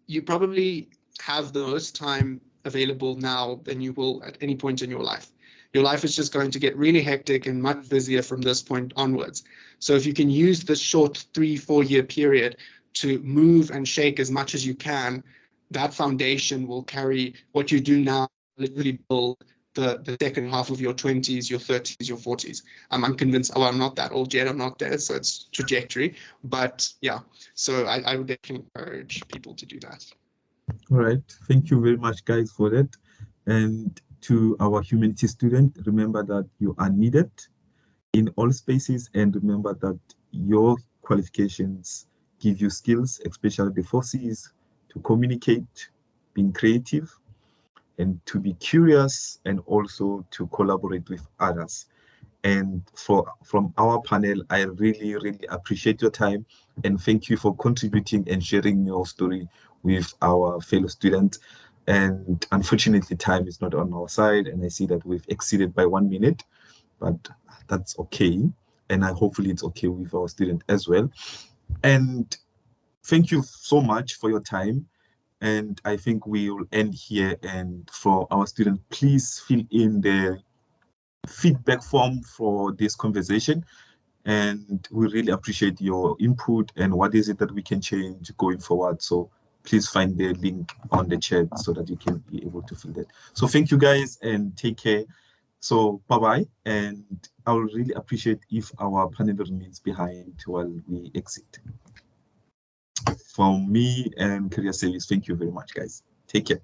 you probably have the most time available now than you will at any point in your life. Your life is just going to get really hectic and much busier from this point onwards. So if you can use this short 3-4 year period to move and shake as much as you can, that foundation will carry what you do now, literally build the second half of your 20s, your 30s, your 40s. I'm convinced, I'm not that old yet, I'm not there, so it's trajectory. But yeah, so I would definitely encourage people to do that. All right, thank you very much, guys, for that. And to our humanities student, remember that you are needed in all spaces, and remember that your qualifications give you skills, especially the 4 C's, to communicate, being creative, and to be curious, and also to collaborate with others. And from our panel, I really, really appreciate your time, and thank you for contributing and sharing your story with our fellow students. And unfortunately, time is not on our side, and I see that we've exceeded by 1 minute, but that's okay. And hopefully it's okay with our student as well. And thank you so much for your time. And I think we will end here. And for our student, please fill in the feedback form for this conversation. And we really appreciate your input and what is it that we can change going forward. So please find the link on the chat so that you can be able to fill that. So thank you guys and take care. So bye-bye. And I will really appreciate if our panel remains behind while we exit. From me and Career Service, thank you very much, guys. Take care.